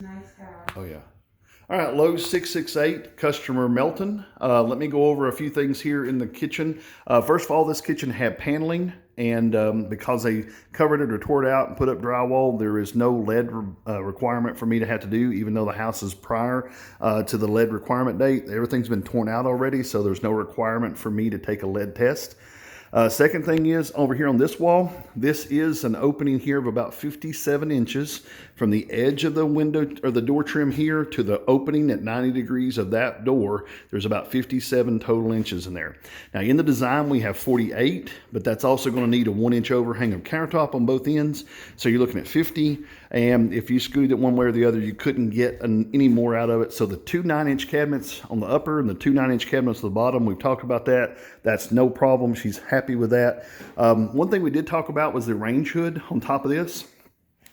Nice guy. Oh yeah. All right, Lowe's 668, customer Melton. Let me go over a few things here in the kitchen. First of all, this kitchen had paneling, and because they covered it or tore it out and put up drywall, there is no lead requirement for me to have to do, even though the house is prior to the lead requirement date. Everything's been torn out already, so there's no requirement for me to take a lead test. Second thing is over here on this wall, this is an opening here of about 57 inches from the edge of the window or the door trim here to the opening at 90 degrees of that door. There's about 57 total inches in there. Now in the design, we have 48, but that's also going to need a 1-inch overhang of countertop on both ends. So you're looking at 50. And if you screwed it one way or the other, you couldn't get any more out of it. So the two 9-inch cabinets on the upper and the two 9-inch cabinets on the bottom, we've talked about that. That's no problem. She's happy with that. One thing we did talk about was the range hood on top of this.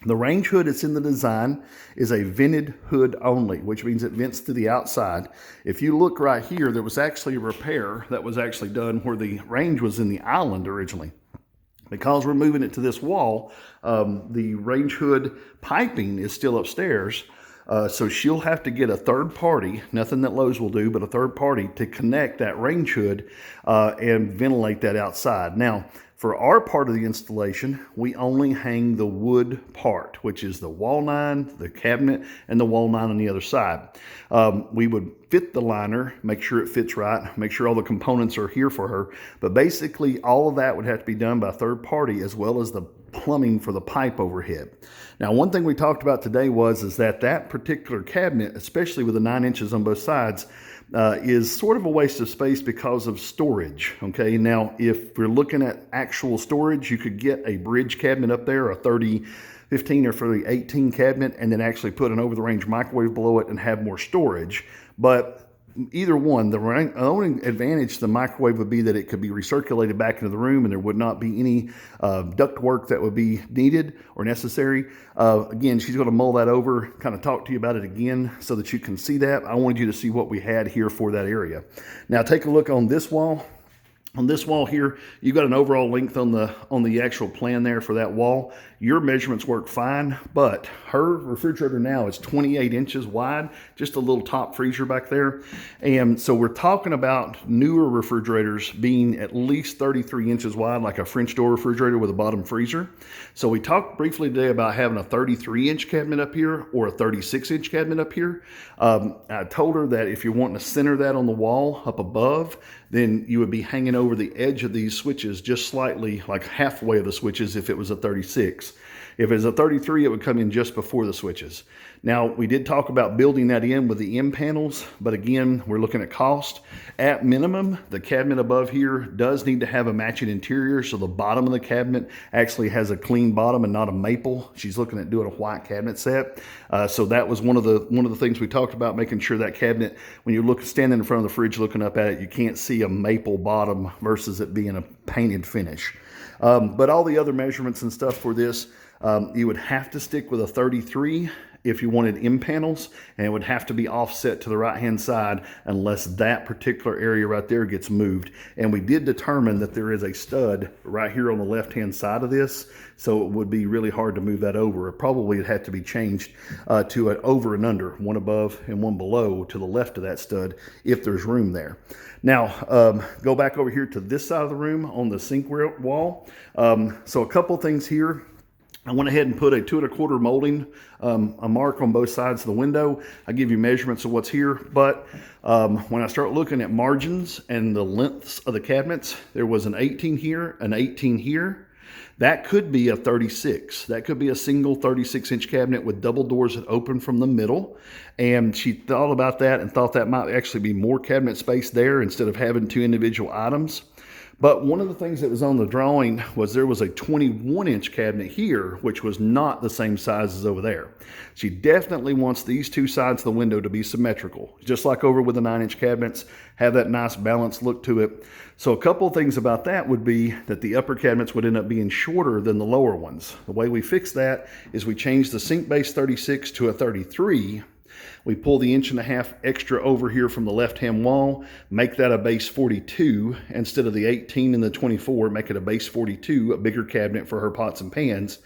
The range hood that's in the design is a vented hood only, which means it vents to the outside. If you look right here, there was actually a repair that was actually done where the range was in the island originally. Because we're moving it to this wall, the range hood piping is still upstairs. So she'll have to get a third party, nothing that Lowe's will do, but a third party to connect that range hood and ventilate that outside. Now, for our part of the installation, we only hang the wood part, which is the wall nine, the cabinet, and the wall nine on the other side. We would fit the liner, make sure it fits right, make sure all the components are here for her. But basically, all of that would have to be done by a third party, as well as the plumbing for the pipe overhead. Now, one thing we talked about today is that particular cabinet, especially with the 9 inches on both sides, is sort of a waste of space because of storage. Okay, now if we're looking at actual storage, you could get a bridge cabinet up there, a 3015 or 3018 cabinet, and then actually put an over-the-range microwave below it and have more storage. But either one, the only advantage to the microwave would be that it could be recirculated back into the room and there would not be any duct work that would be needed or necessary. Again, she's going to mull that over, kind of talk to you about it again so that you can see that. I wanted you to see what we had here for that area. Now take a look on this wall. On this wall here, you've got an overall length on the actual plan there for that wall. Your measurements work fine, but her refrigerator now is 28 inches wide, just a little top freezer back there. And so we're talking about newer refrigerators being at least 33 inches wide, like a French door refrigerator with a bottom freezer. So we talked briefly today about having a 33-inch cabinet up here or a 36-inch cabinet up here. I told her that if you're wanting to center that on the wall up above, then you would be hanging over the edge of these switches just slightly, like halfway of the switches if it was a 36. If it was a 33, it would come in just before the switches. Now, we did talk about building that in with the end panels, but again, we're looking at cost. At minimum, the cabinet above here does need to have a matching interior, so the bottom of the cabinet actually has a clean bottom and not a maple. She's looking at doing a white cabinet set. So that was one of the things we talked about, making sure that cabinet, when you standing in front of the fridge looking up at it, you can't see a maple bottom versus it being a painted finish. But all the other measurements and stuff for this, you would have to stick with a 33 if you wanted end panels, and it would have to be offset to the right-hand side unless that particular area right there gets moved. And we did determine that there is a stud right here on the left-hand side of this, so it would be really hard to move that over. It had to be changed to an over and under, one above and one below to the left of that stud if there's room there. Now, go back over here to this side of the room on the sink wall. So a couple things here. I went ahead and put a 2 1/4 molding, a mark on both sides of the window. I give you measurements of what's here, but when I start looking at margins and the lengths of the cabinets, there was an 18 here, an 18 here. That could be a 36. That could be a single 36-inch cabinet with double doors that open from the middle. And she thought about that and thought that might actually be more cabinet space there instead of having 2 individual items. But one of the things that was on the drawing was there was a 21-inch cabinet here, which was not the same size as over there. She definitely wants these two sides of the window to be symmetrical, just like over with the 9-inch cabinets, have that nice balanced look to it. So a couple of things about that would be that the upper cabinets would end up being shorter than the lower ones. The way we fix that is we change the sink base 36 to a 33. We pull the 1.5 inches extra over here from the left-hand wall, make that a base 42. Instead of the 18 and the 24, make it a base 42, a bigger cabinet for her pots and pans.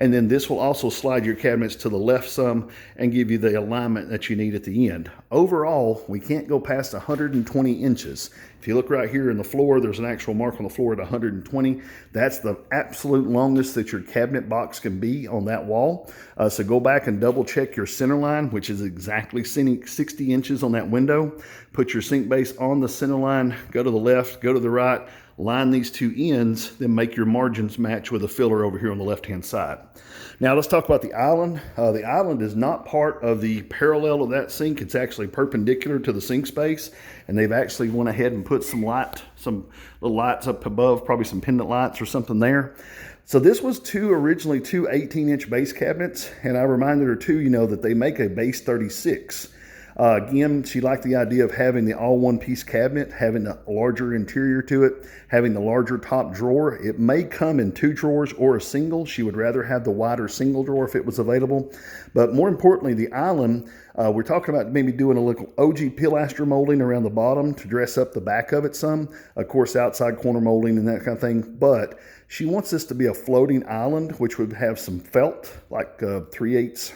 And then this will also slide your cabinets to the left some and give you the alignment that you need at the end. Overall, we can't go past 120 inches. If you look right here in the floor, there's an actual mark on the floor at 120. That's the absolute longest that your cabinet box can be on that wall. So go back and double check your center line, which is exactly 60 inches on that window. Put your sink base on the center line, go to the left, go to the right, line these two ends, then make your margins match with a filler over here on the left-hand side. Now let's talk about the island. The island is not part of the parallel of that sink. It's actually perpendicular to the sink space, and they've actually went ahead and put some little lights up above, probably some pendant lights or something there. So this was originally two 18-inch base cabinets, and I reminded her too, that they make a base 36. Again, she liked the idea of having the all one-piece cabinet, having a larger interior to it, having the larger top drawer. It may come in 2 drawers or a single. She would rather have the wider single drawer if it was available. But more importantly, the island, we're talking about maybe doing a little OG pilaster molding around the bottom to dress up the back of it some. Of course, outside corner molding and that kind of thing. But she wants this to be a floating island, which would have some felt, like 3/8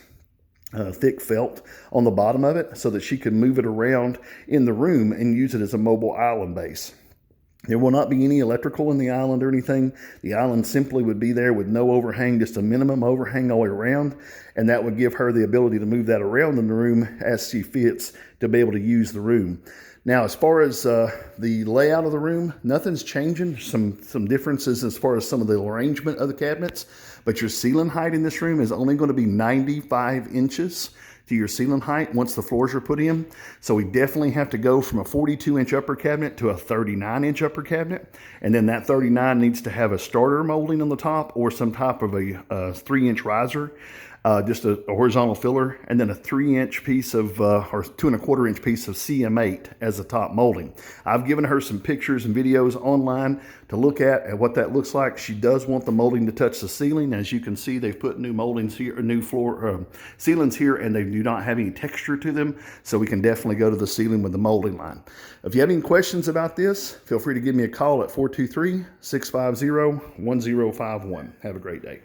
thick felt on the bottom of it, so that she can move it around in the room and use it as a mobile island base. There will not be any electrical in the island or anything. The island simply would be there with no overhang, just a minimum overhang all the way around, and that would give her the ability to move that around in the room as she fits to be able to use the room. Now, as far as the layout of the room, nothing's changing. Some differences as far as some of the arrangement of the cabinets, but your ceiling height in this room is only going to be 95 inches to your ceiling height once the floors are put in. So we definitely have to go from a 42-inch upper cabinet to a 39-inch upper cabinet. And then that 39 needs to have a starter molding on the top or some type of a 3-inch riser. Just a horizontal filler, and then a 3-inch piece of, or 2¼ inch piece of CM8 as a top molding. I've given her some pictures and videos online to look at what that looks like. She does want the molding to touch the ceiling. As you can see, they've put new moldings here, new floor ceilings here, and they do not have any texture to them. So we can definitely go to the ceiling with the molding line. If you have any questions about this, feel free to give me a call at 423-650-1051. Have a great day.